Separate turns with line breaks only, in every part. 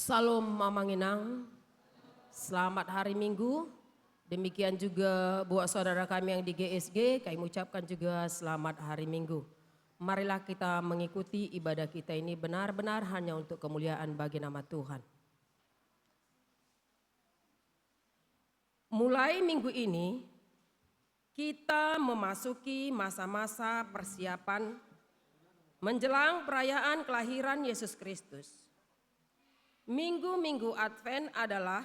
Salam Mamanginang, selamat hari Minggu. Demikian juga buat saudara kami yang di GSG, kami ucapkan juga selamat hari Minggu. Marilah kita mengikuti ibadah kita ini benar-benar hanya untuk kemuliaan bagi nama Tuhan. Mulai minggu ini, kita memasuki masa-masa persiapan menjelang perayaan kelahiran Yesus Kristus. Minggu-minggu Advent adalah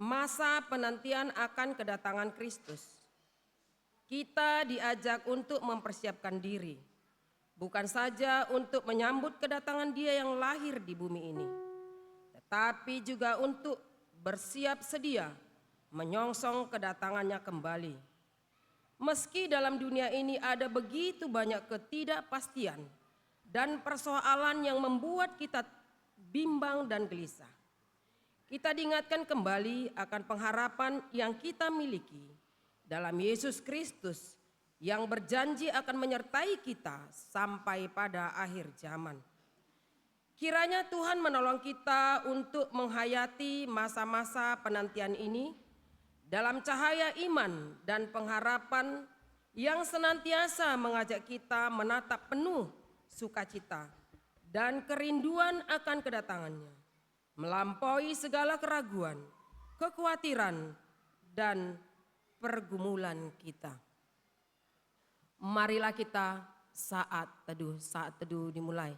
masa penantian akan kedatangan Kristus. Kita diajak untuk mempersiapkan diri, bukan saja untuk menyambut kedatangan Dia yang lahir di bumi ini, tetapi juga untuk bersiap sedia menyongsong kedatangannya kembali. Meski dalam dunia ini ada begitu banyak ketidakpastian dan persoalan yang membuat kita bimbang dan gelisah, kita diingatkan kembali akan pengharapan yang kita miliki dalam Yesus Kristus yang berjanji akan menyertai kita sampai pada akhir zaman. Kiranya Tuhan menolong kita untuk menghayati masa-masa penantian ini dalam cahaya iman dan pengharapan yang senantiasa mengajak kita menatap penuh sukacita dan kerinduan akan kedatangannya, melampaui segala keraguan, kekhawatiran, dan pergumulan kita. Marilah kita saat teduh dimulai.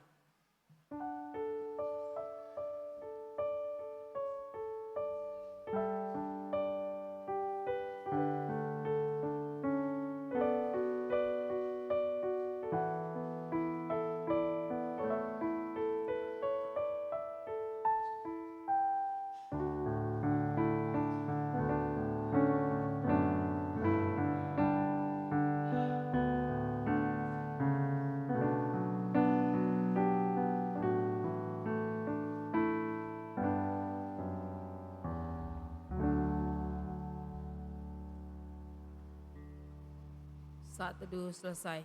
Saat teduh selesai.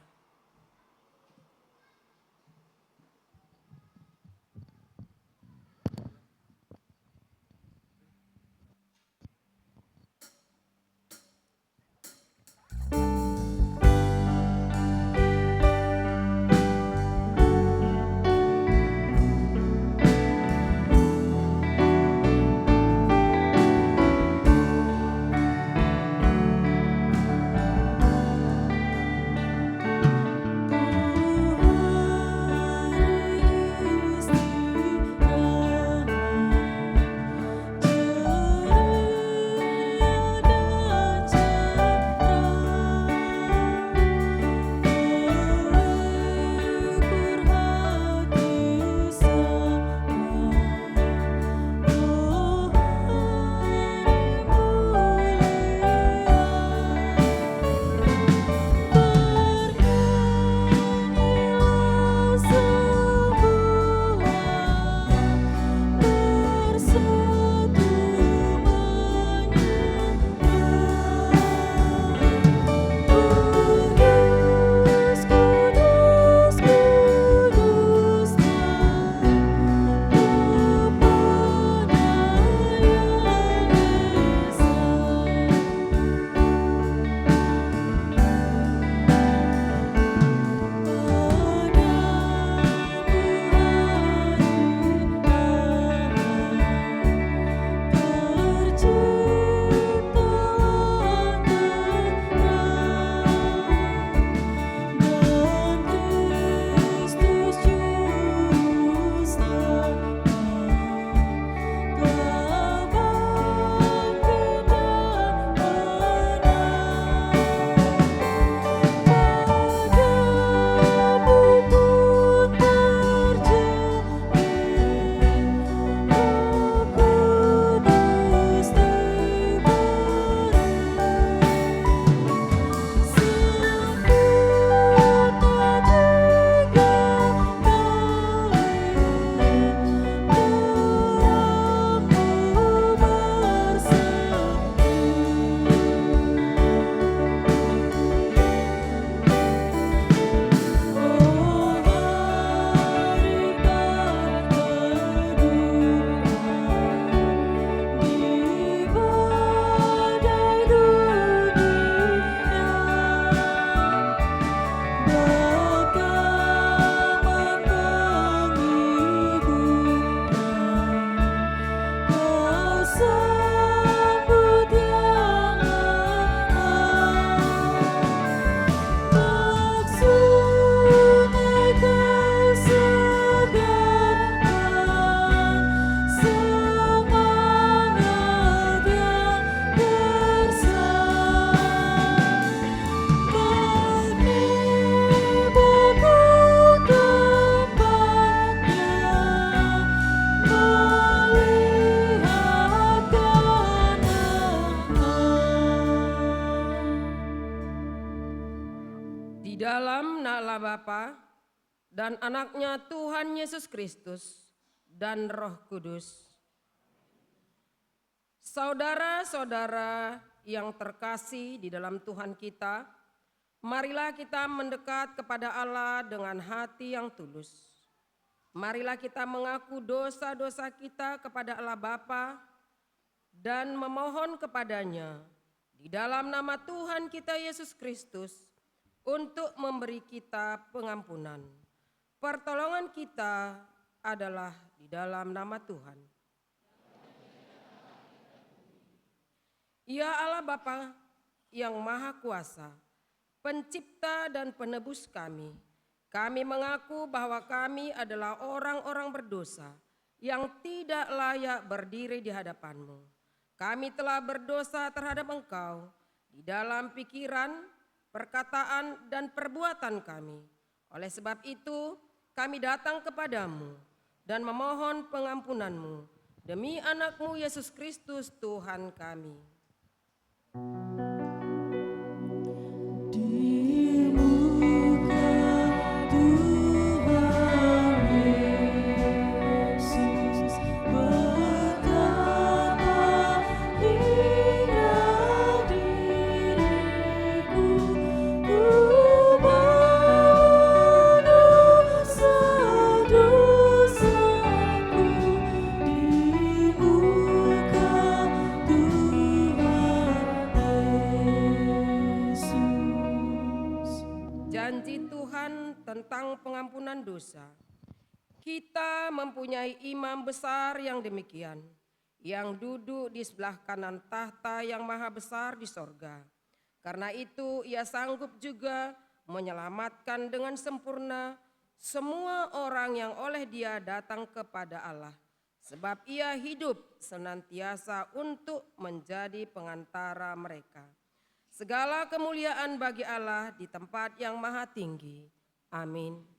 Di dalam nama Bapa dan Anaknya Tuhan Yesus Kristus dan Roh Kudus. Saudara-saudara yang terkasih di dalam Tuhan kita, marilah kita mendekat kepada Allah dengan hati yang tulus. Marilah kita mengaku dosa-dosa kita kepada Allah Bapa dan memohon kepadanya di dalam nama Tuhan kita Yesus Kristus untuk memberi kita pengampunan. Pertolongan kita adalah di dalam nama Tuhan. Ya Allah Bapa yang Maha Kuasa, Pencipta dan Penebus kami mengaku bahwa kami adalah orang-orang berdosa yang tidak layak berdiri di hadapan-Mu. Kami telah berdosa terhadap Engkau di dalam pikiran, perkataan, dan perbuatan kami. Oleh sebab itu, kami datang kepadamu dan memohon pengampunan-Mu demi Anak-Mu Yesus Kristus Tuhan kami. Janji Tuhan tentang pengampunan dosa. Kita mempunyai imam besar yang demikian, yang duduk di sebelah kanan tahta yang maha besar di sorga. Karena itu ia sanggup juga menyelamatkan dengan sempurna semua orang yang oleh dia datang kepada Allah. Sebab ia hidup senantiasa untuk menjadi pengantara mereka. Segala kemuliaan bagi Allah di tempat yang maha tinggi. Amin.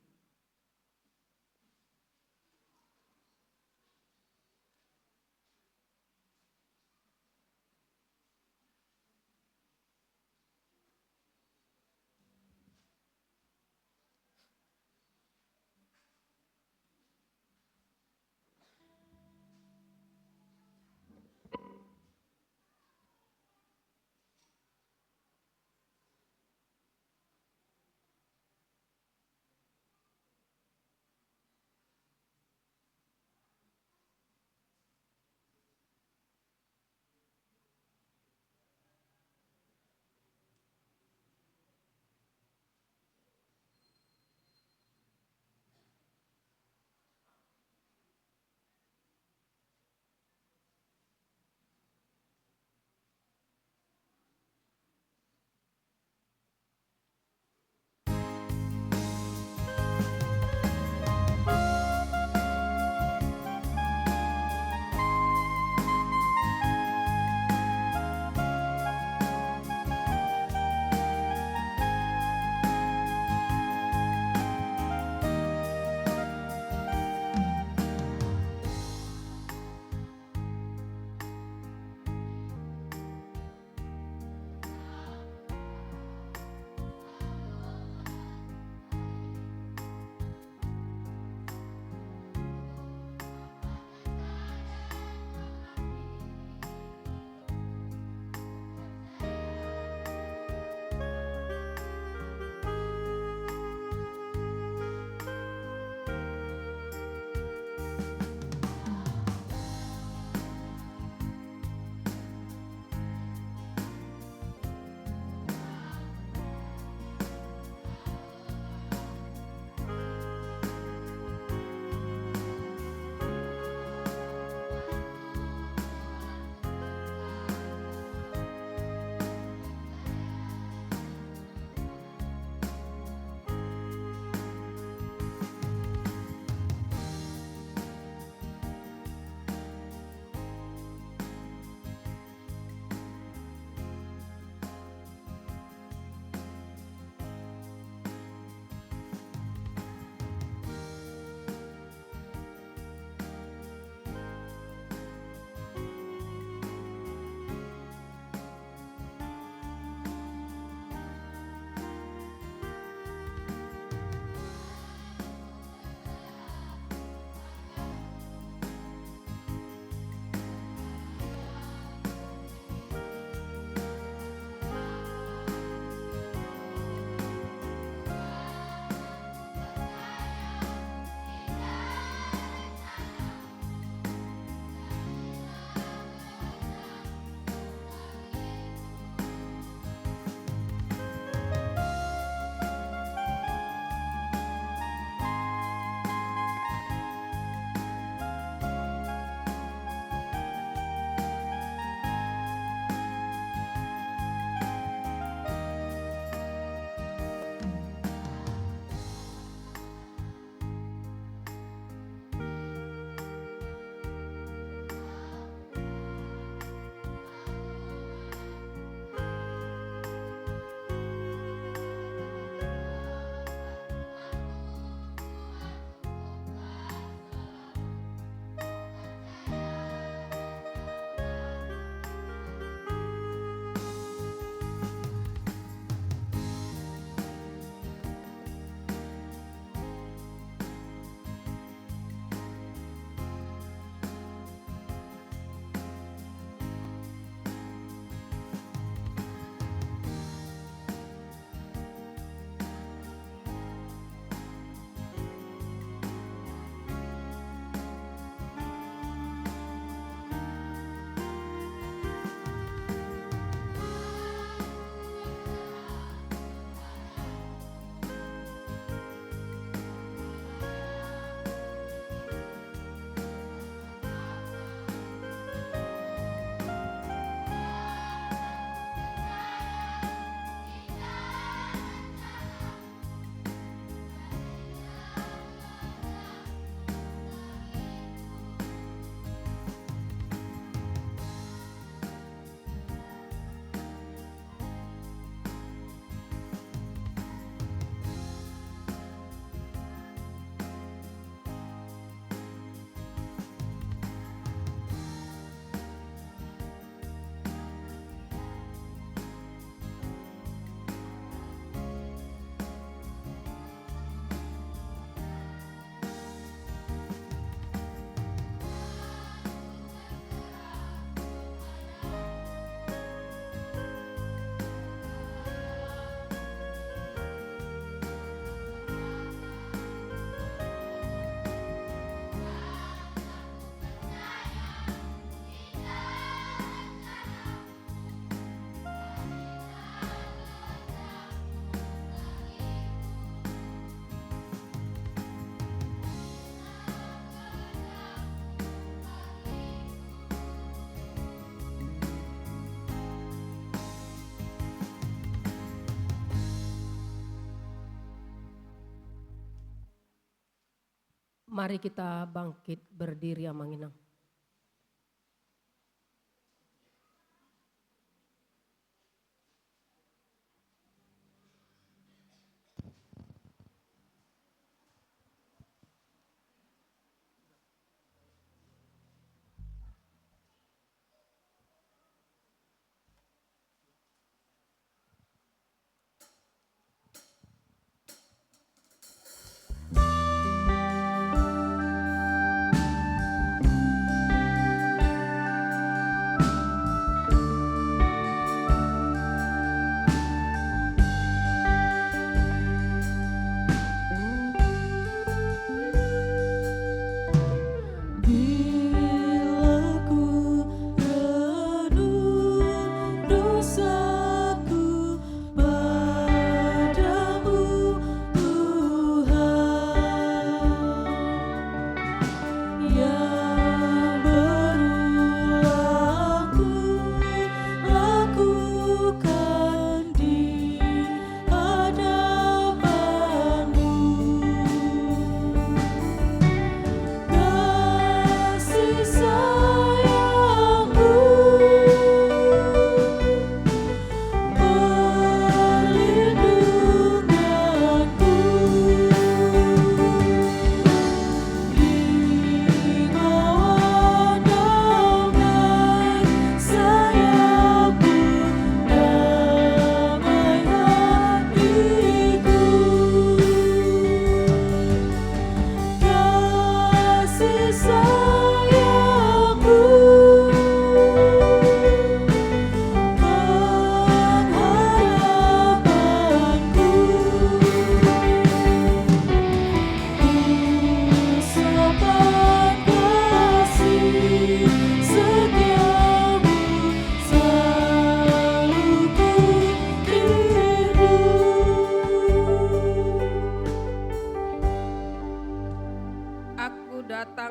Mari kita bangkit berdiri Amanginang.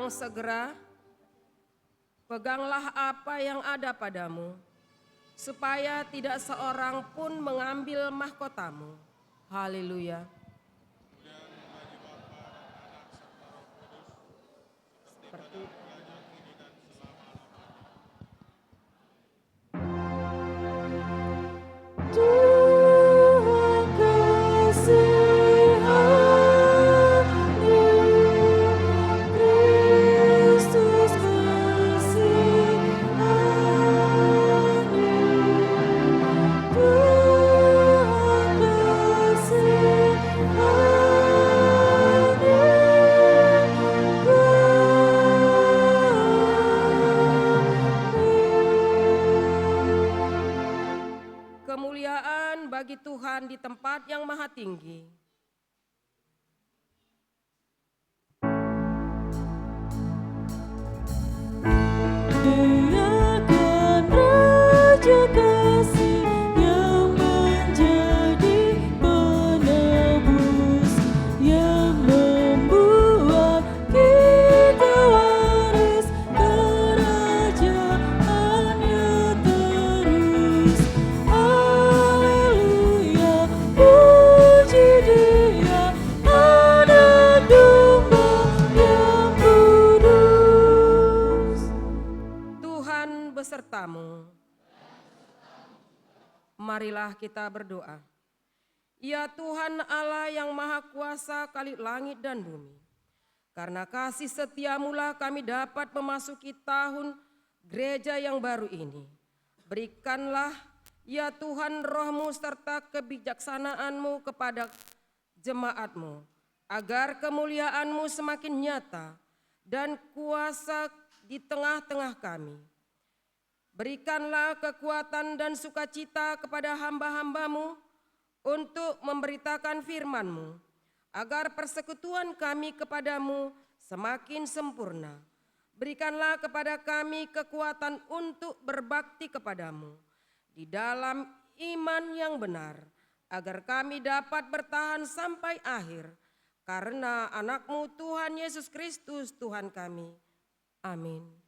Segera, peganglah apa yang ada padamu, supaya tidak seorang pun mengambil mahkotamu. Haleluya. Seperti kemuliaan bagi Tuhan di tempat yang maha tinggi.
Teriakan Raja Kasih yang menjadi penebus, yang membuat kita waris kerajaannya terus. Haleluya, puji Dia, Anak Domba yang kudus.
Tuhan besertamu. Marilah kita berdoa. Ya Tuhan Allah yang maha kuasa kali langit dan bumi, karena kasih setiamu-lah kami dapat memasuki tahun gereja yang baru ini. Berikanlah ya Tuhan roh-Mu serta kebijaksanaanmu kepada jemaat-Mu, agar kemuliaan-Mu semakin nyata dan kuasa di tengah-tengah kami. Berikanlah kekuatan dan sukacita kepada hamba-hamba-Mu untuk memberitakan firman-Mu, agar persekutuan kami kepadamu semakin sempurna. Berikanlah kepada kami kekuatan untuk berbakti kepadamu di dalam iman yang benar, agar kami dapat bertahan sampai akhir, karena anak-Mu Tuhan Yesus Kristus Tuhan kami. Amin.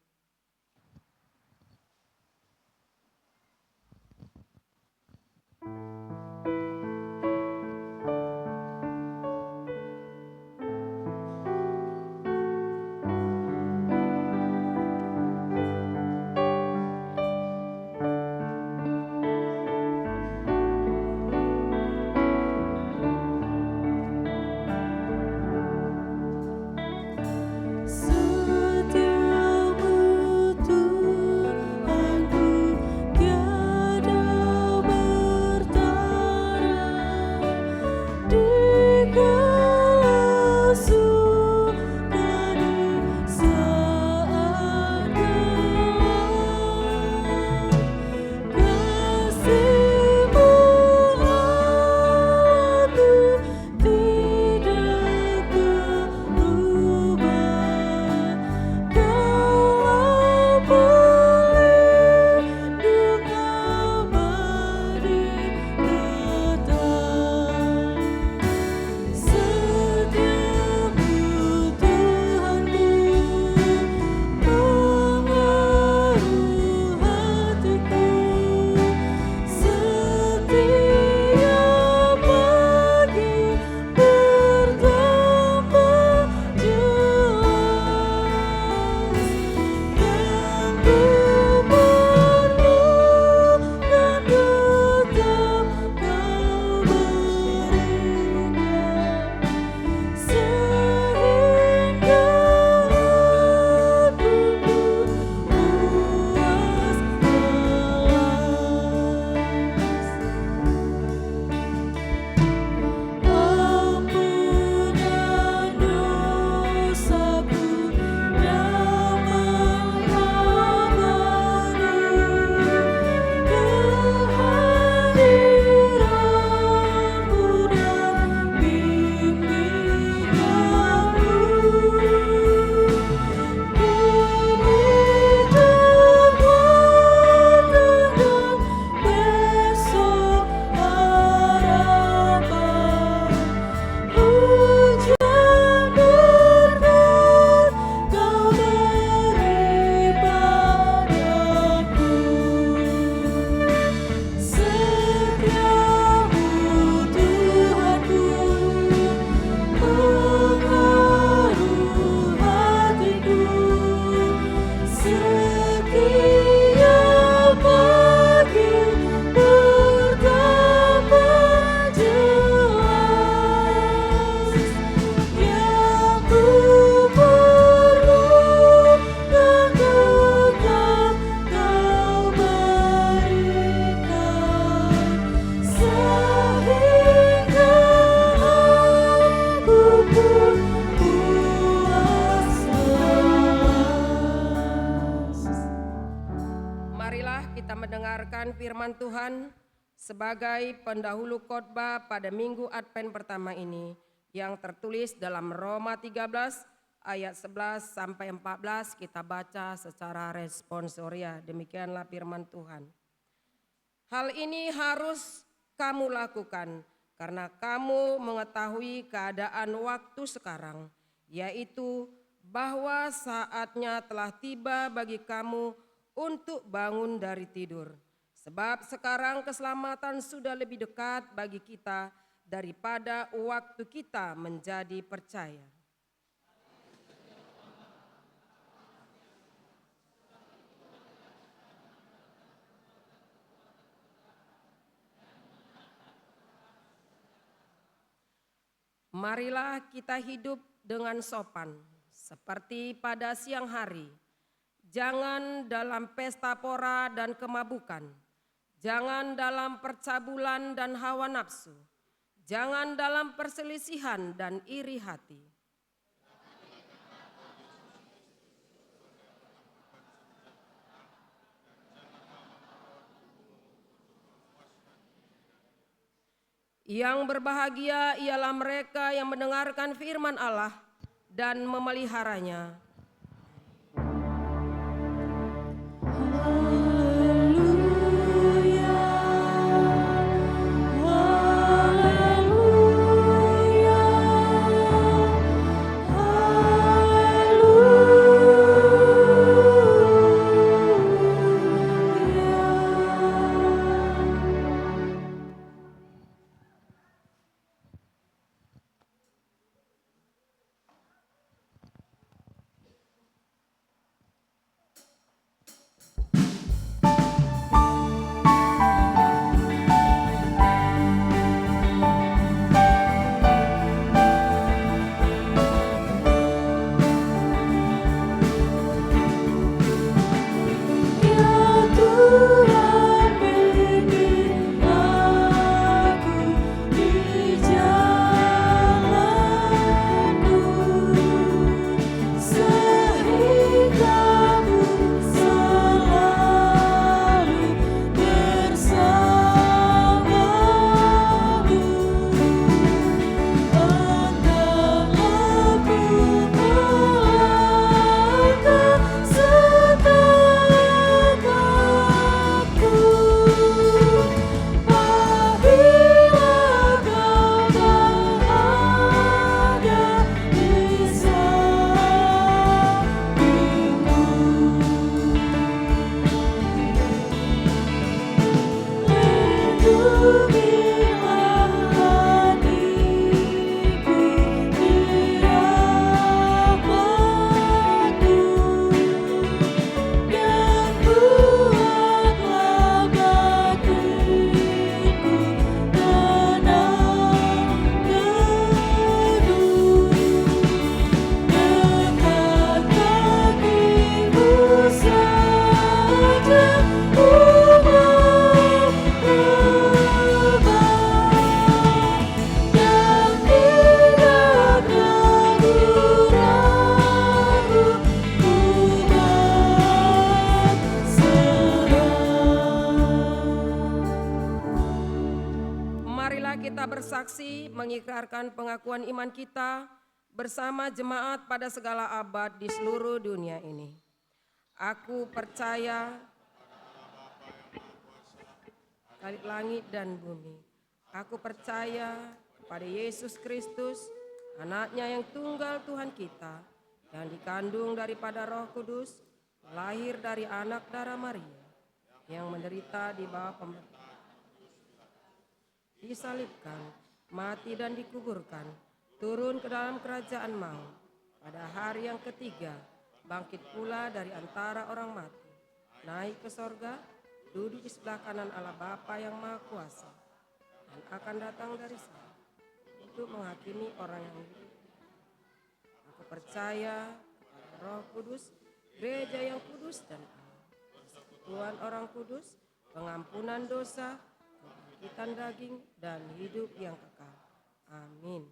mendengarkan firman Tuhan sebagai pendahulu khotbah pada minggu Advent pertama ini yang tertulis dalam Roma 13 ayat 11 sampai 14. Kita baca secara responsoria. Demikianlah firman Tuhan. Hal ini harus kamu lakukan karena kamu mengetahui keadaan waktu sekarang, yaitu bahwa saatnya telah tiba bagi kamu untuk bangun dari tidur. Sebab sekarang keselamatan sudah lebih dekat bagi kita daripada waktu kita menjadi percaya. Marilah kita hidup dengan sopan, seperti pada siang hari. Jangan dalam pesta pora dan kemabukan. Jangan dalam percabulan dan hawa nafsu. Jangan dalam perselisihan dan iri hati. Yang berbahagia ialah mereka yang mendengarkan firman Allah dan memeliharanya.
Haleluya, haleluya, haleluya. Ya Tuhan, bimbing aku di jalan-Mu, sehingga ku selalu bersama-Mu. Engkaulah ku melangkah setegakku, apabila Kau berada di sampingku. Lindungilah hatiku di rahmat-Mu, dan buatlah batinku tenang teduh dekat kaki-Mu saja, umat lebah, dan tidak ragu-ragu ku berserah.
Marilah kita bersaksi mengikrarkan pengakuan iman kita bersama jemaat pada segala abad di seluruh dunia ini. Aku percaya Khalik langit dan bumi. Aku percaya kepada Yesus Kristus, Anaknya yang tunggal Tuhan kita, yang dikandung daripada Roh Kudus, lahir dari anak darah Maria, yang menderita di bawah pemerintahan, disalibkan, mati dan dikuburkan, turun ke dalam kerajaan maut, pada hari yang ketiga bangkit pula dari antara orang mati, naik ke sorga, duduk di sebelah kanan Allah Bapa yang Maha Kuasa, dan akan datang dari sana untuk menghakimi orang yang hidup. Aku percaya kepada Roh Kudus, gereja yang kudus dan Allah, persekutuan orang kudus, pengampunan dosa, kebangkitan daging, dan hidup yang kekal. Amin.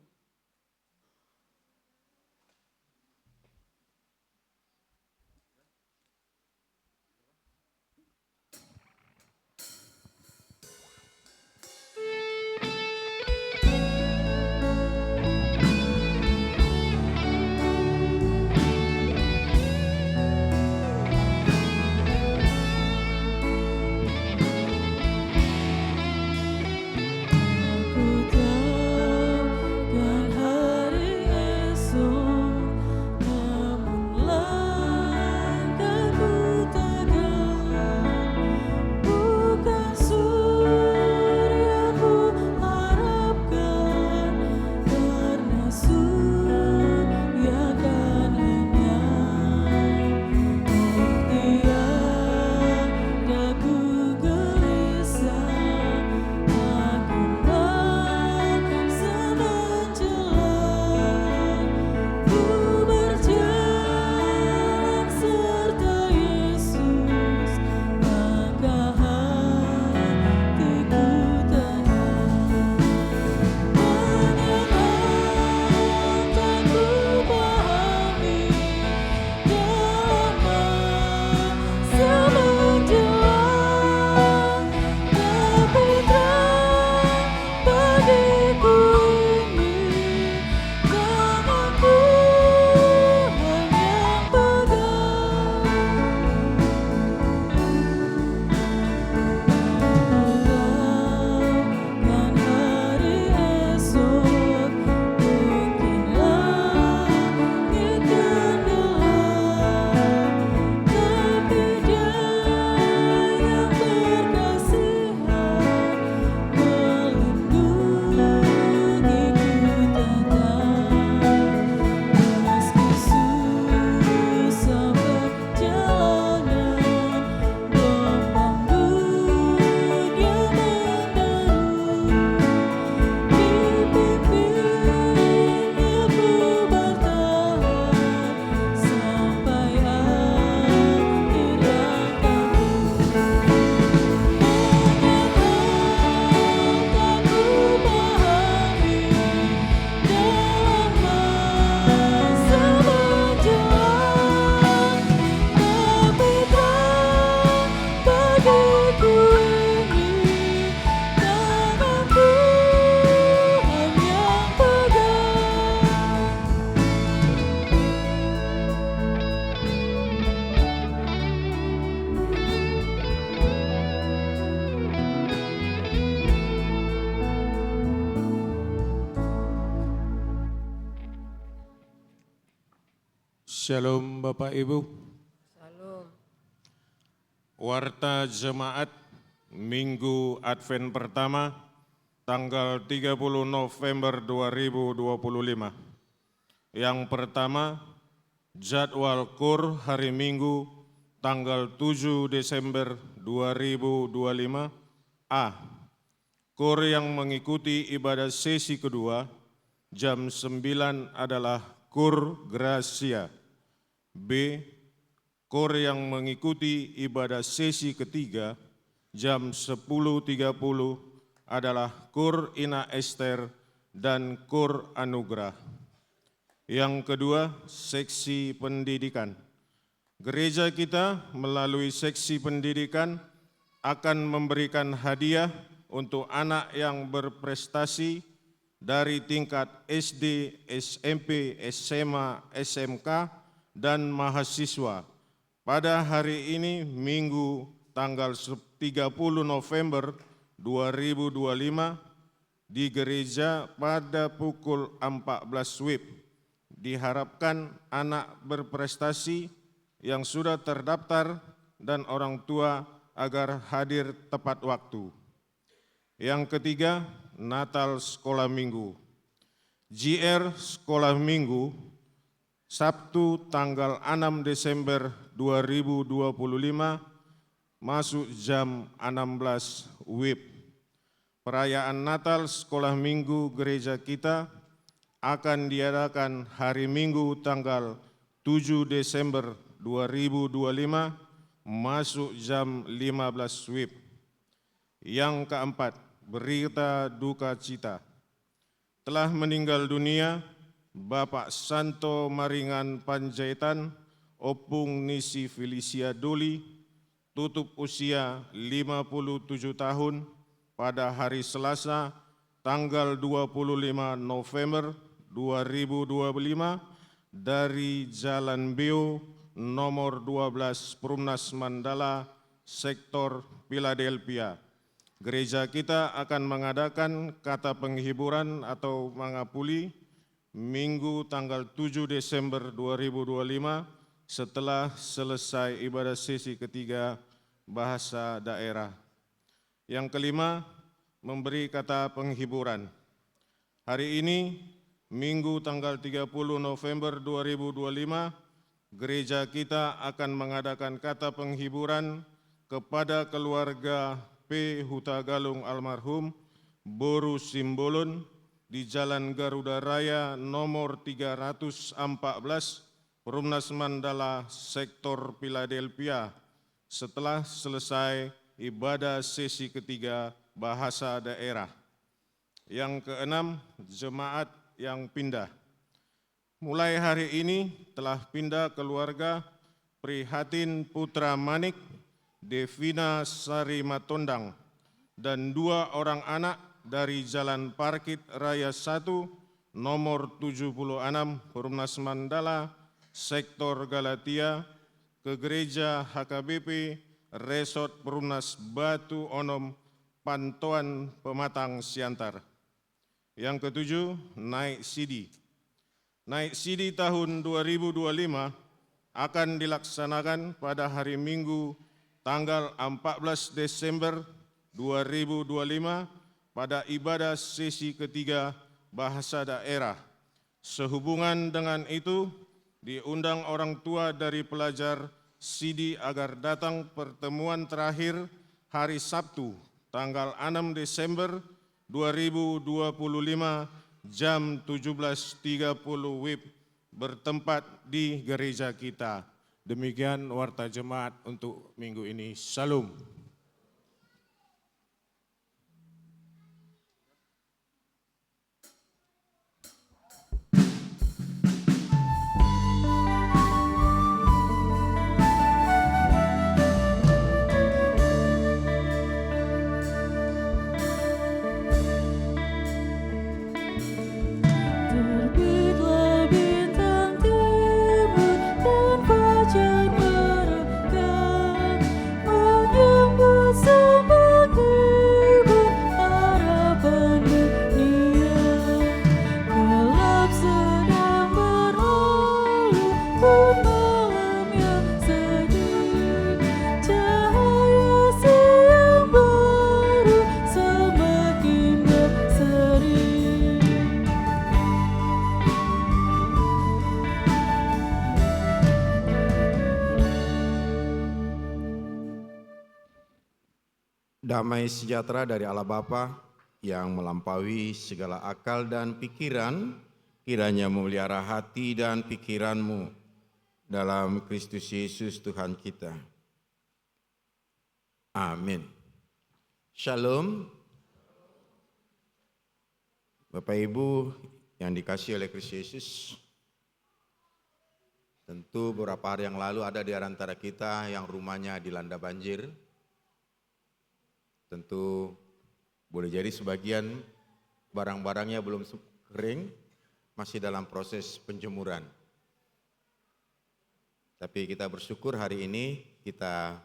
Shalom Bapak Ibu.
Salam.
Warta Jemaat Minggu Advent pertama tanggal 30 November 2025. Yang pertama, jadwal KUR hari Minggu tanggal 7 Desember 2025. A. KUR yang mengikuti ibadah sesi kedua jam 9 adalah KUR Gracia. B. KUR yang mengikuti ibadah sesi ketiga jam 10.30 adalah KUR Ina Ester dan KUR Anugerah. Yang kedua, seksi pendidikan. Gereja kita melalui seksi pendidikan akan memberikan hadiah untuk anak yang berprestasi dari tingkat SD, SMP, SMA, SMK, dan mahasiswa pada hari ini Minggu tanggal 30 November 2025 di gereja pada pukul 14 WIB. Diharapkan anak berprestasi yang sudah terdaftar dan orang tua agar hadir tepat waktu. Yang ketiga, Natal Sekolah Minggu. JR Sekolah Minggu, Sabtu tanggal 6 Desember 2025, masuk jam 16 WIB. Perayaan Natal Sekolah Minggu gereja kita akan diadakan hari Minggu tanggal 7 Desember 2025, masuk jam 15 WIB. Yang keempat, berita duka cita. Telah meninggal dunia Bapak Santo Maringan Panjaitan Opung Nisi Felicia Doli, tutup usia 57 tahun pada hari Selasa tanggal 25 November 2025 dari Jalan Beo nomor 12 Perumnas Mandala, sektor Philadelphia. Gereja kita akan mengadakan kata penghiburan atau mangapuli Minggu tanggal 7 Desember 2025 setelah selesai ibadah sesi ketiga bahasa daerah. Yang kelima, memberi kata penghiburan. Hari ini Minggu tanggal 30 November 2025, gereja kita akan mengadakan kata penghiburan kepada keluarga P. Hutagalung almarhum Boru Simbolon di Jalan Garuda Raya nomor 314 Perumnas Mandala, sektor Philadelphia setelah selesai ibadah sesi ketiga bahasa daerah. Yang keenam, jemaat yang pindah. Mulai hari ini telah pindah keluarga Prihatin Putra Manik, Devina Sari Matondang, dan 2 orang anak dari Jalan Parkit Raya 1 nomor 76 Perumnas Mandala, sektor Galatia ke gereja HKBP Resort Perumnas Batu Onom, Pantoan Pematang Siantar. Yang ketujuh, naik sidi. Naik sidi tahun 2025 akan dilaksanakan pada hari Minggu tanggal 14 Desember 2025 pada ibadah sesi ketiga bahasa daerah. Sehubungan dengan itu, diundang orang tua dari pelajar sidi agar datang pertemuan terakhir hari Sabtu tanggal 6 Desember 2025 jam 17.30 WIB bertempat di gereja kita. Demikian warta jemaat untuk minggu ini. Shalom.
Terbitlah bintang timur dan fajar merekah, menyembah
Damai sejahtera dari Allah Bapa yang melampaui segala akal dan pikiran, kiranya memelihara hati dan pikiranmu dalam Kristus Yesus Tuhan kita. Amin. Shalom. Bapak Ibu yang dikasihi oleh Kristus Yesus, tentu beberapa hari yang lalu ada di antara kita yang rumahnya dilanda banjir. Tentu boleh jadi sebagian barang-barangnya belum kering, masih dalam proses penjemuran. Tapi kita bersyukur hari ini kita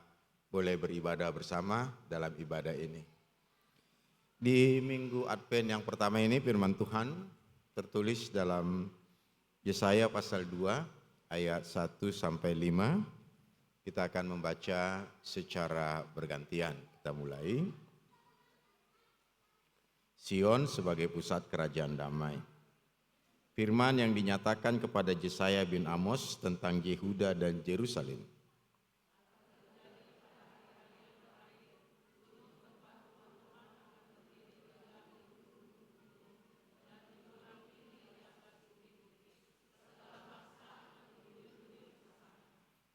boleh beribadah bersama dalam ibadah ini. Di minggu Advent yang pertama ini firman Tuhan tertulis dalam Yesaya pasal 2 ayat 1 sampai 5. Kita akan membaca secara bergantian. Kita mulai. Sion sebagai pusat kerajaan damai. Firman yang dinyatakan kepada Yesaya bin Amos tentang Yehuda dan Yerusalem.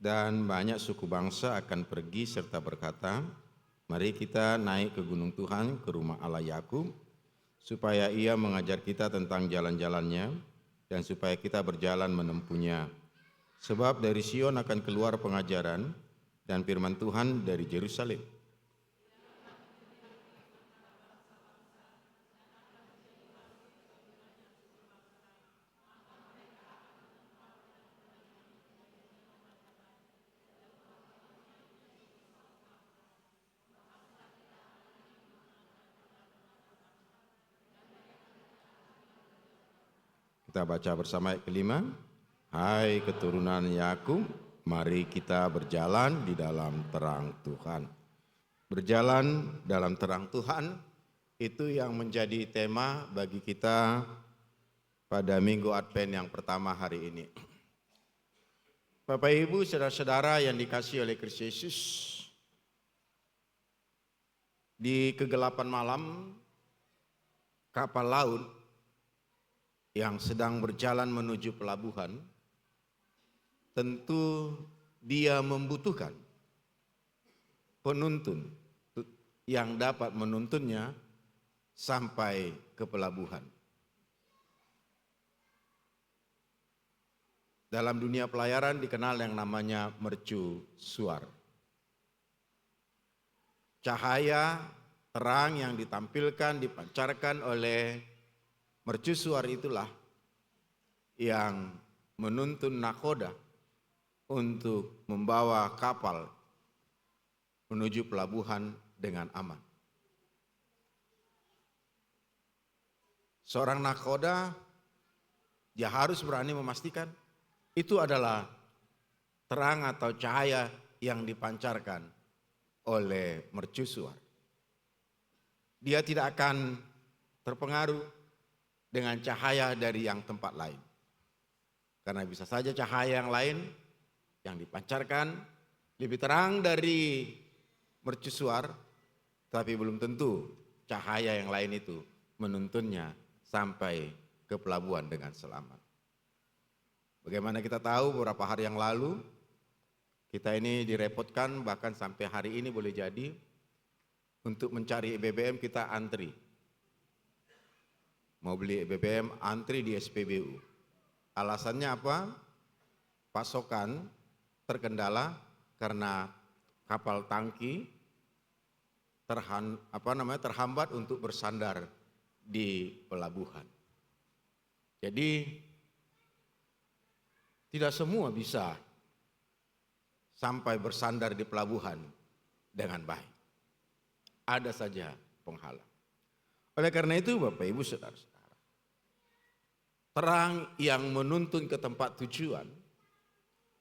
Dan banyak suku bangsa akan pergi serta berkata, mari kita naik ke gunung Tuhan, ke rumah Allah Yakub, supaya ia mengajar kita tentang jalan-jalannya, dan supaya kita berjalan menempuhnya. Sebab dari Sion akan keluar pengajaran, dan firman Tuhan dari Yerusalem. Kita baca bersama ayat kelima. Hai keturunan Yakub, mari kita berjalan di dalam terang Tuhan. Berjalan dalam terang Tuhan, itu yang menjadi tema bagi kita pada minggu Advent yang pertama hari ini. Bapak Ibu, saudara-saudara yang dikasihi oleh Kristus Yesus, di kegelapan malam, kapal laut yang sedang berjalan menuju pelabuhan, tentu dia membutuhkan penuntun yang dapat menuntunnya sampai ke pelabuhan. Dalam dunia pelayaran dikenal yang namanya mercusuar. Cahaya terang yang ditampilkan, dipancarkan oleh mercusuar itulah yang menuntun nakoda untuk membawa kapal menuju pelabuhan dengan aman. Seorang nakoda, dia harus berani memastikan itu adalah terang atau cahaya yang dipancarkan oleh mercusuar. Dia tidak akan terpengaruh dengan cahaya dari yang tempat lain. Karena bisa saja cahaya yang lain yang dipancarkan lebih terang dari mercusuar, tapi belum tentu cahaya yang lain itu menuntunnya sampai ke pelabuhan dengan selamat. Bagaimana kita tahu beberapa hari yang lalu kita ini direpotkan, bahkan sampai hari ini boleh jadi untuk mencari BBM kita antri. Mau beli BBM antri di SPBU. Alasannya apa? Pasokan terkendala karena kapal tangki terhambat untuk bersandar di pelabuhan. Jadi tidak semua bisa sampai bersandar di pelabuhan dengan baik. Ada saja penghalang. Oleh karena itu Bapak Ibu saudara-saudara, terang yang menuntun ke tempat tujuan,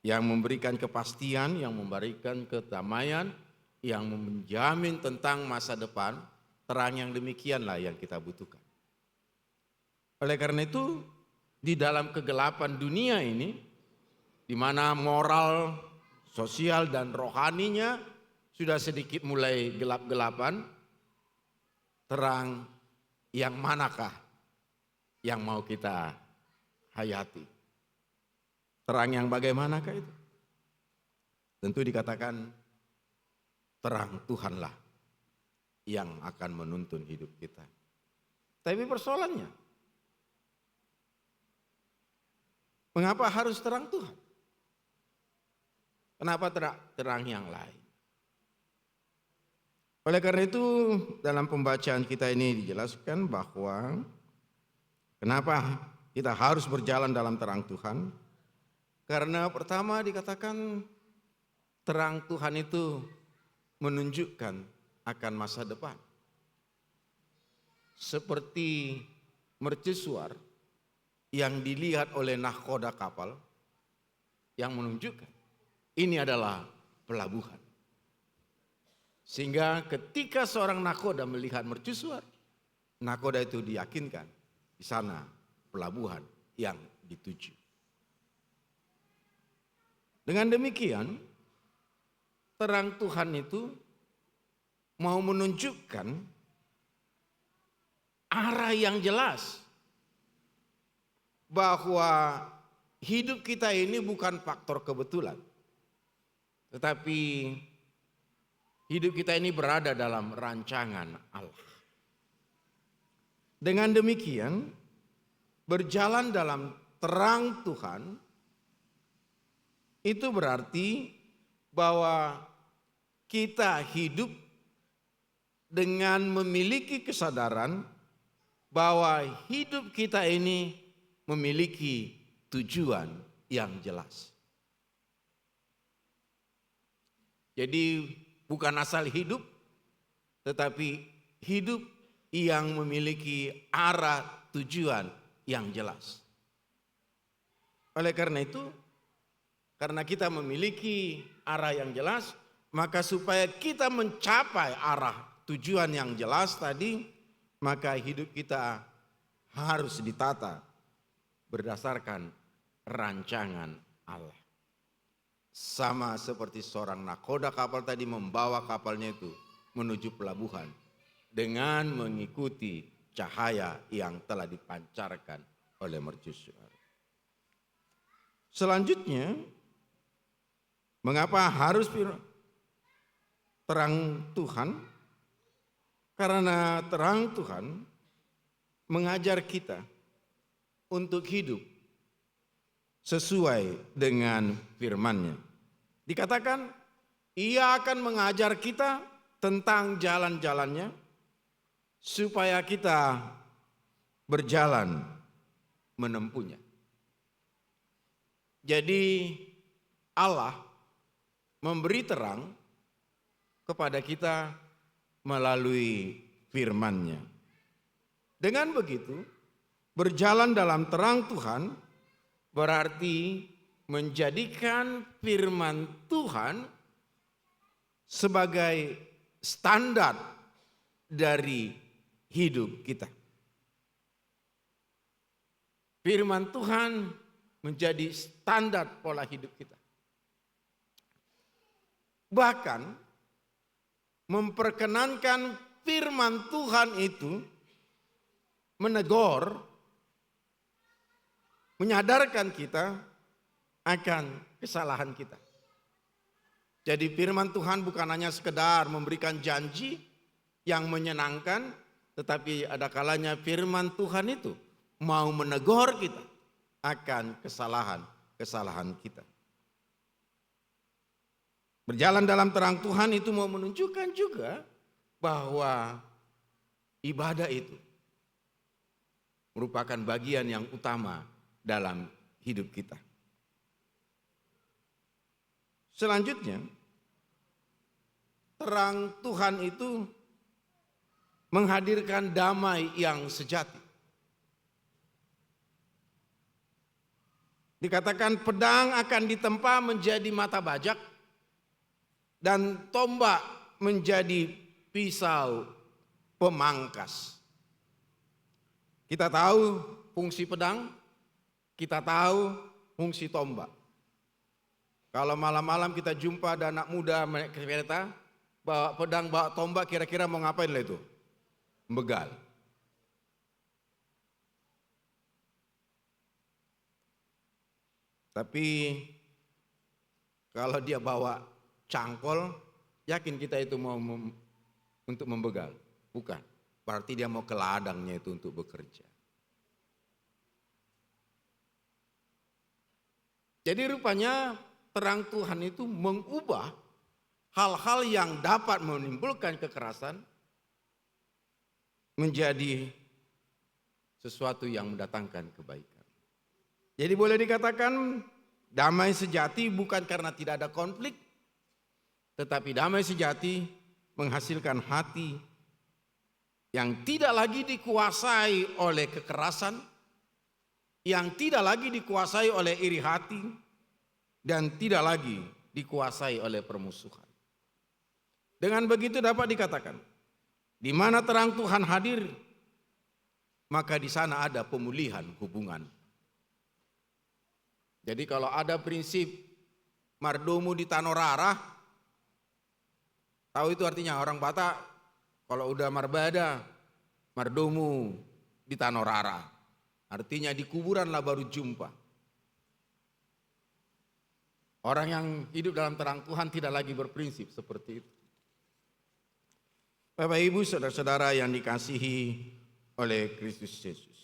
yang memberikan kepastian, yang memberikan kedamaian, yang menjamin tentang masa depan, terang yang demikianlah yang kita butuhkan. Oleh karena itu, di dalam kegelapan dunia ini, di mana moral, sosial dan rohaninya sudah sedikit mulai gelap-gelapan, terang yang manakah yang mau kita hayati? Terang yang bagaimanakah itu? Tentu dikatakan terang Tuhanlah yang akan menuntun hidup kita. Tapi persoalannya, mengapa harus terang Tuhan? Kenapa terang yang lain? Oleh karena itu dalam pembacaan kita ini dijelaskan bahwa kenapa kita harus berjalan dalam terang Tuhan. Karena pertama dikatakan terang Tuhan itu menunjukkan akan masa depan. Seperti mercusuar yang dilihat oleh nahkoda kapal yang menunjukkan ini adalah pelabuhan. Sehingga ketika seorang nahkoda melihat mercusuar, nahkoda itu diyakinkan di sana pelabuhan yang dituju. Dengan demikian, terang Tuhan itu mau menunjukkan arah yang jelas bahwa hidup kita ini bukan faktor kebetulan, tetapi hidup kita ini berada dalam rancangan Allah. Dengan demikian, berjalan dalam terang Tuhan itu berarti bahwa kita hidup dengan memiliki kesadaran bahwa hidup kita ini memiliki tujuan yang jelas. Jadi bukan asal hidup, tetapi hidup yang memiliki arah tujuan yang jelas. Oleh karena itu, karena kita memiliki arah yang jelas, maka supaya kita mencapai arah tujuan yang jelas tadi, maka hidup kita harus ditata berdasarkan rancangan Allah. Sama seperti seorang nahkoda kapal tadi membawa kapalnya itu menuju pelabuhan dengan mengikuti cahaya yang telah dipancarkan oleh mercusuar. Selanjutnya, mengapa harus terang Tuhan? Karena terang Tuhan mengajar kita untuk hidup sesuai dengan firman-Nya. Dikatakan, Ia akan mengajar kita tentang jalan-jalannya supaya kita berjalan menempuhnya. Jadi Allah memberi terang kepada kita melalui firman-Nya. Dengan begitu, berjalan dalam terang Tuhan berarti menjadikan firman Tuhan sebagai standar dari hidup kita. Firman Tuhan menjadi standar pola hidup kita. Bahkan memperkenankan firman Tuhan itu menegur, menyadarkan kita akan kesalahan kita. Jadi firman Tuhan bukan hanya sekedar memberikan janji yang menyenangkan, tetapi ada kalanya firman Tuhan itu mau menegur kita akan kesalahan kita. Berjalan dalam terang Tuhan itu mau menunjukkan juga bahwa ibadah itu merupakan bagian yang utama dalam hidup kita. Selanjutnya, terang Tuhan itu menghadirkan damai yang sejati. Dikatakan pedang akan ditempa menjadi mata bajak dan tombak menjadi pisau pemangkas. Kita tahu fungsi pedang, kita tahu fungsi tombak. Kalau malam-malam kita jumpa ada anak muda naik kereta, bawa pedang, bawa tombak, kira-kira mau ngapain lah itu? begal. Tapi kalau dia bawa cangkol, yakin kita itu mau untuk membegal? Bukan. Berarti dia mau ke ladangnya itu untuk bekerja. Jadi rupanya terang Tuhan itu mengubah hal-hal yang dapat menimbulkan kekerasan menjadi sesuatu yang mendatangkan kebaikan. Jadi boleh dikatakan damai sejati bukan karena tidak ada konflik, tetapi damai sejati menghasilkan hati yang tidak lagi dikuasai oleh kekerasan, yang tidak lagi dikuasai oleh iri hati, dan tidak lagi dikuasai oleh permusuhan. Dengan begitu dapat dikatakan, di mana terang Tuhan hadir, maka di sana ada pemulihan hubungan. Jadi kalau ada prinsip mardomu di Tanorara, tahu itu artinya orang Batak, kalau udah marbada, mardomu di Tanorara. Artinya di kuburan lah baru jumpa. Orang yang hidup dalam terang Tuhan tidak lagi berprinsip seperti itu. Bapak Ibu saudara-saudara yang dikasihi oleh Kristus Yesus.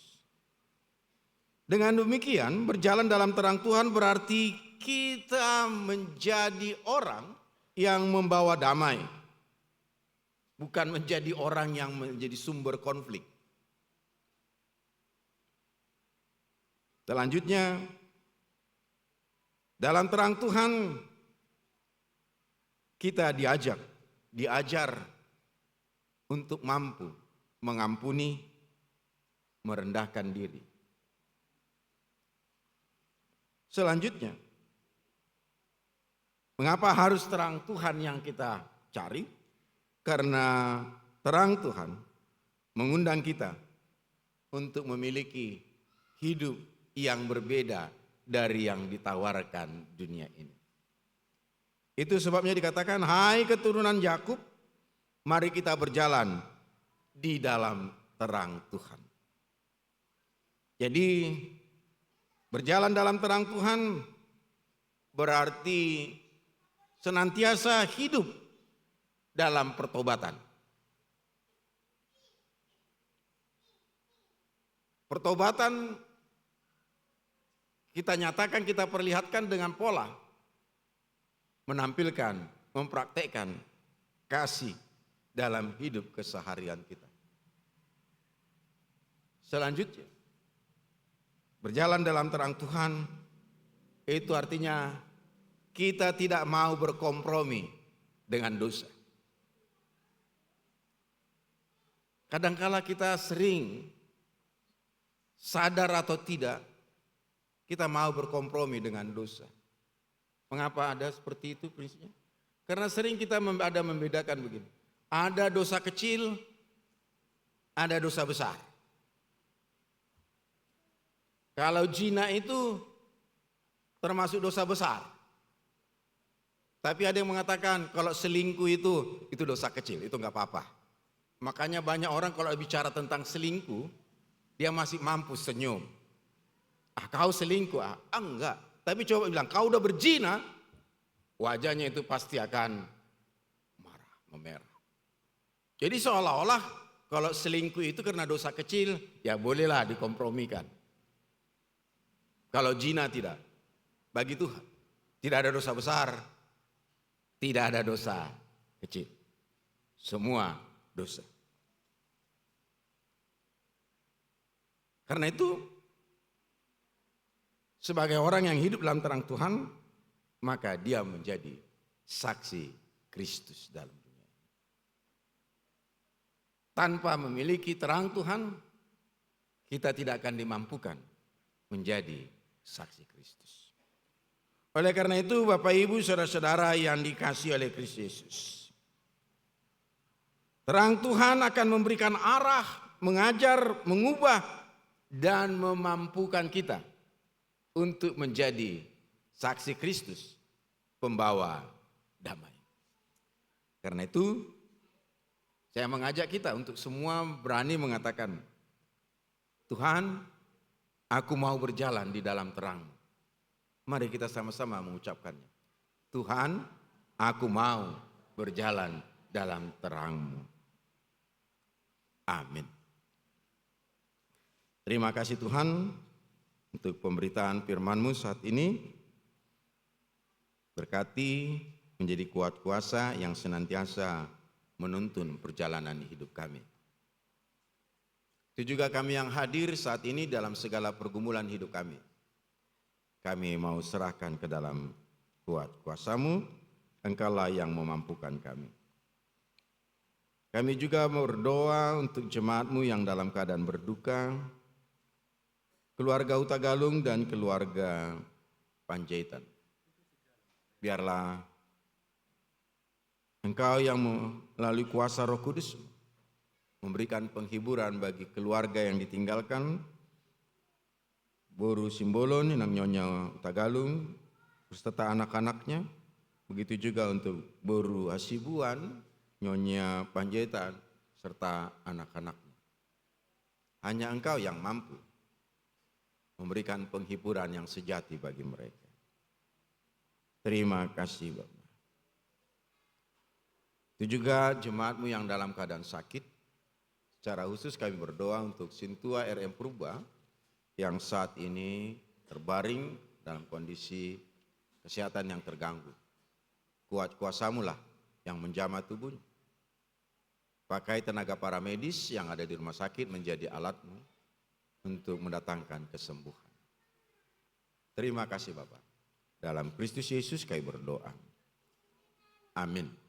Dengan demikian berjalan dalam terang Tuhan berarti kita menjadi orang yang membawa damai. Bukan menjadi orang yang menjadi sumber konflik. Selanjutnya, dalam terang Tuhan kita diajar untuk mampu mengampuni, merendahkan diri. Selanjutnya, mengapa harus terang Tuhan yang kita cari? Karena terang Tuhan mengundang kita untuk memiliki hidup yang berbeda dari yang ditawarkan dunia ini. Itu sebabnya dikatakan, hai keturunan Yakub, mari kita berjalan di dalam terang Tuhan. Jadi berjalan dalam terang Tuhan berarti senantiasa hidup dalam pertobatan. Pertobatan kita nyatakan, kita perlihatkan dengan pola menampilkan, mempraktekkan kasih dalam hidup keseharian kita. Selanjutnya, berjalan dalam terang Tuhan itu artinya kita tidak mau berkompromi dengan dosa. Kadangkala kita sering sadar atau tidak kita mau berkompromi dengan dosa. Mengapa ada seperti itu prinsipnya? Karena sering kita ada membedakan begini. Ada dosa kecil, ada dosa besar. Kalau zina itu termasuk dosa besar. Tapi ada yang mengatakan kalau selingkuh itu dosa kecil, itu enggak apa-apa. Makanya banyak orang kalau bicara tentang selingkuh, dia masih mampu senyum. Ah, kau selingkuh? Ah, enggak. Tapi coba bilang, kau udah berzina, wajahnya itu pasti akan marah, memerah. Jadi seolah-olah kalau selingkuh itu karena dosa kecil, ya bolehlah dikompromikan. Kalau zina tidak. Bagi Tuhan, tidak ada dosa besar, tidak ada dosa kecil. Semua dosa. Karena itu, sebagai orang yang hidup dalam terang Tuhan, maka dia menjadi saksi Kristus dalam dunia. Tanpa memiliki terang Tuhan, kita tidak akan dimampukan menjadi saksi Kristus. Oleh karena itu, Bapak Ibu saudara-saudara yang dikasihi oleh Kristus Yesus, terang Tuhan akan memberikan arah, mengajar, mengubah, dan memampukan kita untuk menjadi saksi Kristus, pembawa damai. Karena itu, Saya mengajak kita untuk semua berani mengatakan, Tuhan, aku mau berjalan di dalam terang. Mari kita sama-sama mengucapkannya. Tuhan, aku mau berjalan dalam terang-Mu. Amin. Terima kasih Tuhan untuk pemberitaan firman-Mu saat ini. Berkati menjadi kuat kuasa yang senantiasa menuntun perjalanan hidup kami. Itu juga kami yang hadir saat ini dalam segala pergumulan hidup kami. Kami mau serahkan ke dalam kuat kuasa-Mu, Engkaulah yang memampukan kami. Kami juga berdoa untuk jemaat-Mu yang dalam keadaan berduka, keluarga Utagalung dan keluarga Panjaitan. Biarlah Engkau yang melalui kuasa Roh Kudus memberikan penghiburan bagi keluarga yang ditinggalkan, Boru Simbolon, Nyonya Utagalung, beserta anak-anaknya, begitu juga untuk Boru Hasibuan, Nyonya Panjaitan, serta anak-anaknya. Hanya Engkau yang mampu memberikan penghiburan yang sejati bagi mereka. Terima kasih Bapak. Itu juga jemaat-Mu yang dalam keadaan sakit. Secara khusus kami berdoa untuk Sintua RM Purba yang saat ini terbaring dalam kondisi kesehatan yang terganggu. Kuat kuasa-Mu lah yang menjamah tubuhnya. Pakai tenaga paramedis yang ada di rumah sakit menjadi alat-Mu untuk mendatangkan kesembuhan. Terima kasih Bapak. Dalam Kristus Yesus kami berdoa. Amin.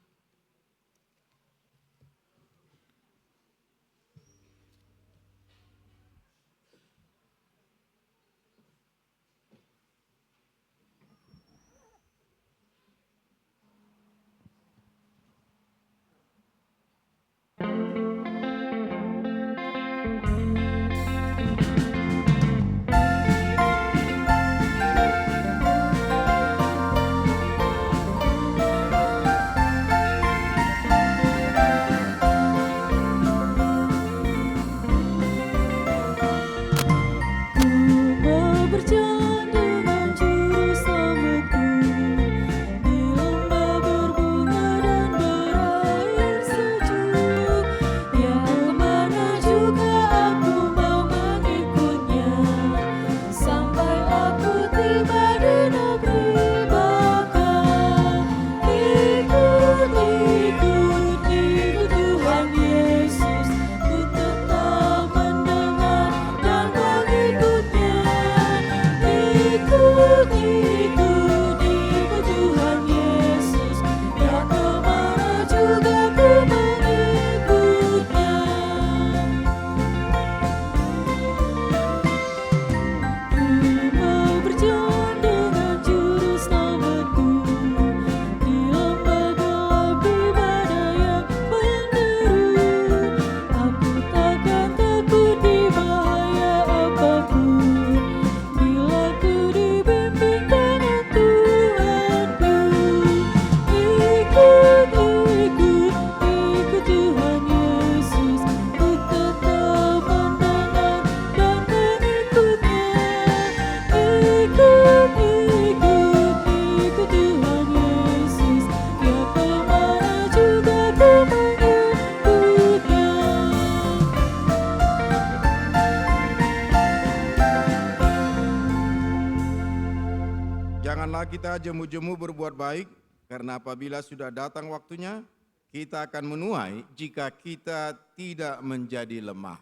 Janganlah kita jemu-jemu berbuat baik, karena apabila sudah datang waktunya, kita akan menuai jika kita tidak menjadi lemah.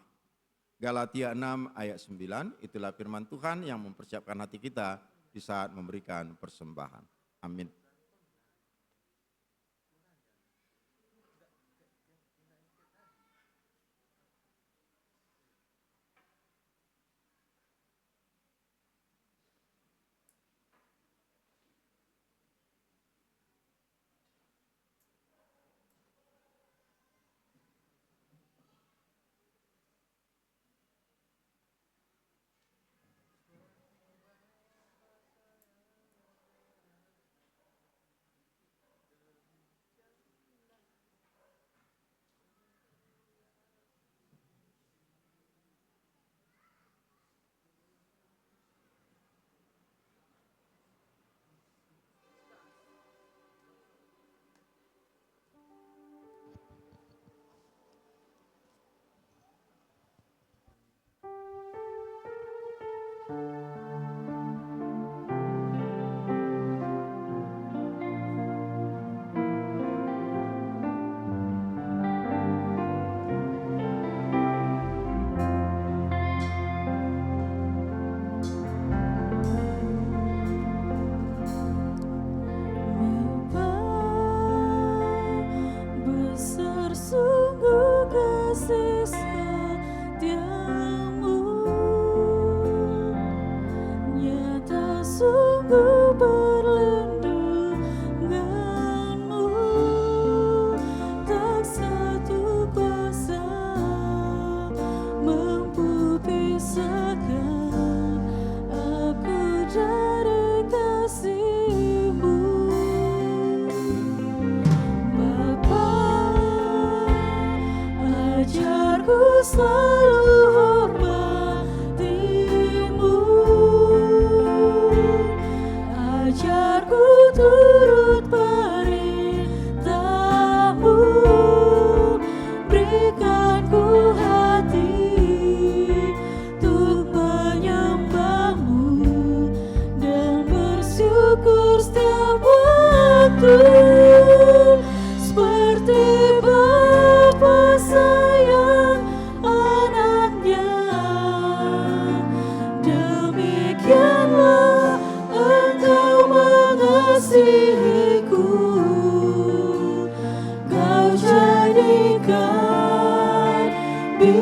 Galatia 6 ayat 9, itulah firman Tuhan yang mempersiapkan hati kita di saat memberikan persembahan. Amin.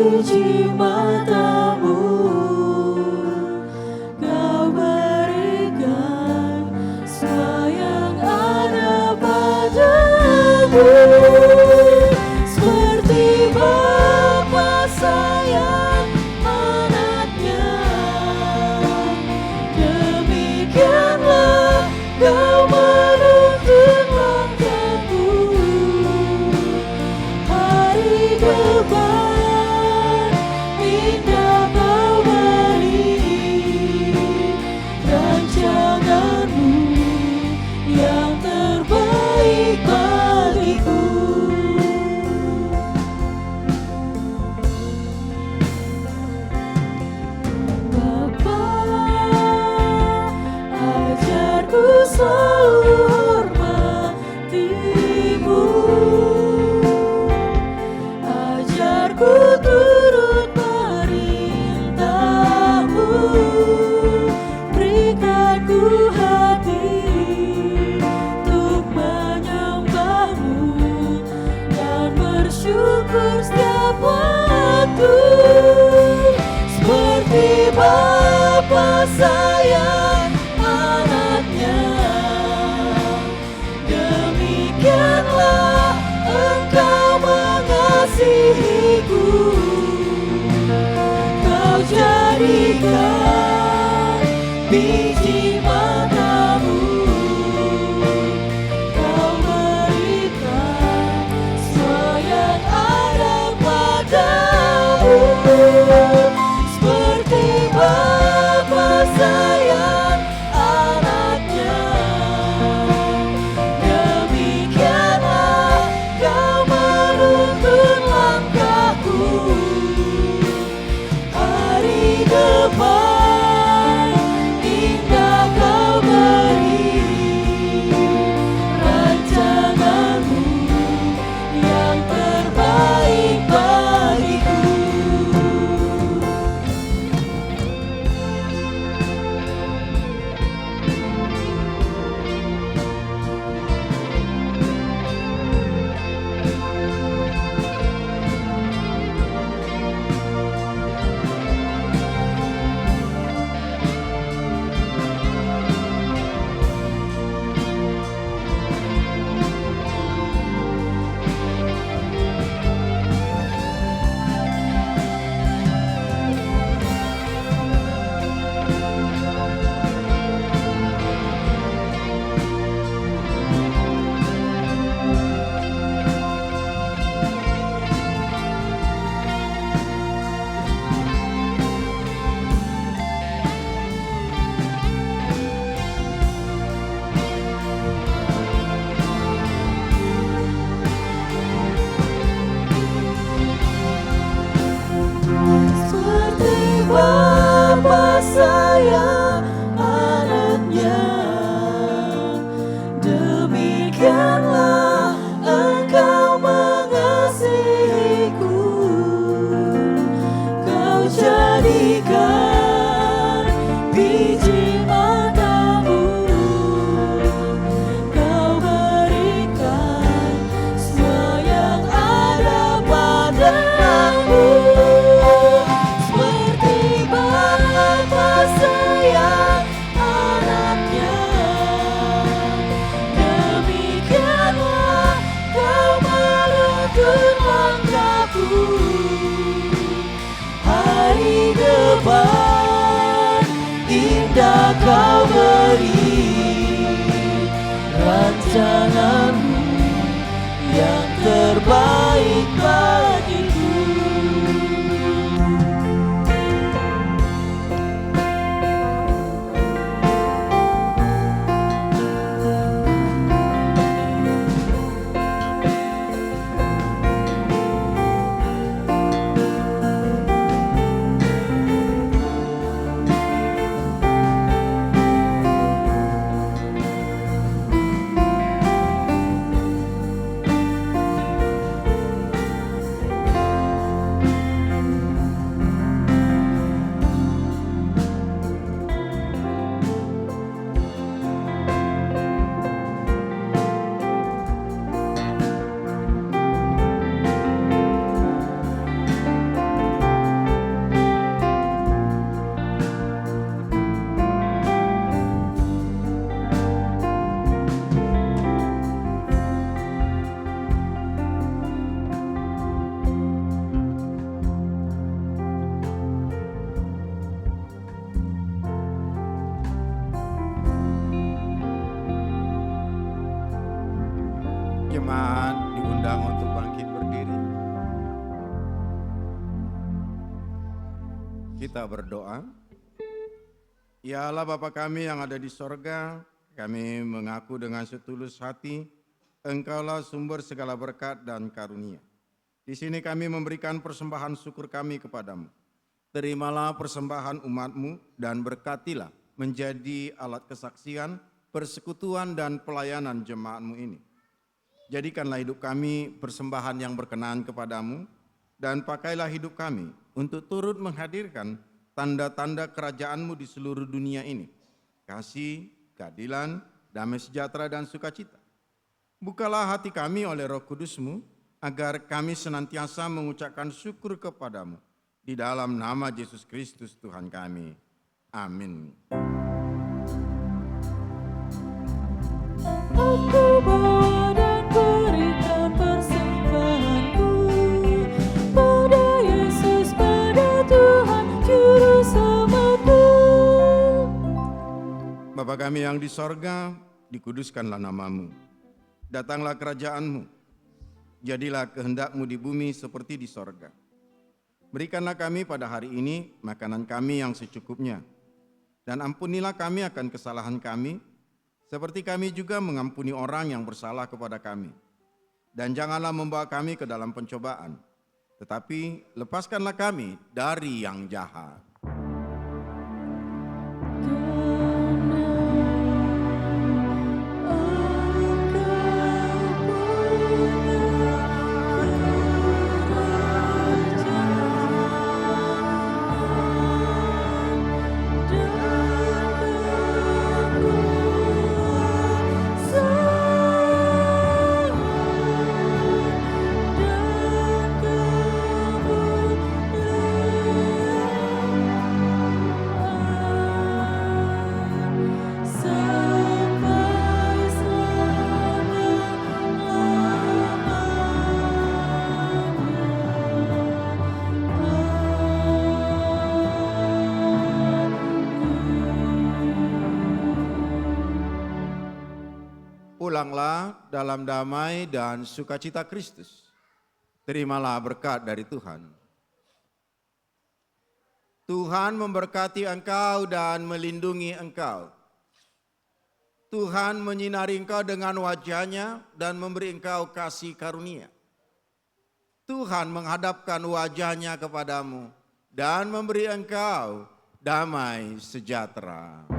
biji matamu Kau berikan semua yang ada padamu, seperti Bapa sayang anaknya, demikianlah Kau menuntun langkahku. Hari depan indah Kau beri, rancanganmu yang terbaik bagiku. Bapa, ajarku selalu hormatimu, ajarku turut perintahmu, berikanku hati untuk menyembahmu dan bersyukur setiap waktu, seperti Bapa sayang anaknya, demikianlah Engkau mengasihiku. Kau jadikan biji matamu, Kau berikan semua yang ada padamu, seperti Bapa sayang anaknya, demikianlah Kau menuntun langkahku. Hari depan indah Kau beri, rancanganmu yang terbaik bagiku. Seperti Bapa sayang anaknya, demikianlah Engkau mengasihiku. Kau jadikan biji matamu, Kau berikan semua yang ada padamu, seperti Bapa sayang anaknya, demikianlah Kau menuntun langkahku. Hari depan indah Kau beri, rancanganmu yang terbaik bagiku.
Jemaat diundang untuk bangkit berdiri. Kita berdoa. Ya Allah Bapa kami yang ada di sorga, kami mengaku dengan setulus hati, Engkaulah sumber segala berkat dan karunia. Di sini kami memberikan persembahan syukur kami kepadamu. Terimalah persembahan umat-Mu dan berkatilah menjadi alat kesaksian, persekutuan dan pelayanan jemaat-Mu ini. Jadikanlah hidup kami persembahan yang berkenan kepadamu, dan pakailah hidup kami untuk turut menghadirkan tanda-tanda kerajaan-Mu di seluruh dunia ini. Kasih, keadilan, damai sejahtera dan sukacita. Bukalah hati kami oleh Roh Kudus-Mu, agar kami senantiasa mengucapkan syukur kepadamu. Di dalam nama Yesus Kristus Tuhan kami. Amin.
Aku bawa dan berikan persembahanku pada Yesus, pada Tuhan Juru Selamatku.
Bapa kami yang di sorga, dikuduskanlah namamu. Datanglah kerajaan-Mu. Jadilah kehendak-Mu di bumi seperti di sorga. Berikanlah kami pada hari ini makanan kami yang secukupnya. Dan ampunilah kami akan kesalahan kami, seperti kami juga mengampuni orang yang bersalah kepada kami. Dan janganlah membawa kami ke dalam pencobaan, tetapi lepaskanlah kami dari yang jahat. Pulanglah dalam damai dan sukacita Kristus. Terimalah berkat dari Tuhan. Tuhan memberkati engkau dan melindungi engkau. Tuhan menyinari engkau dengan wajah-Nya dan memberi engkau kasih karunia. Tuhan menghadapkan wajah-Nya kepadamu dan memberi engkau damai sejahtera.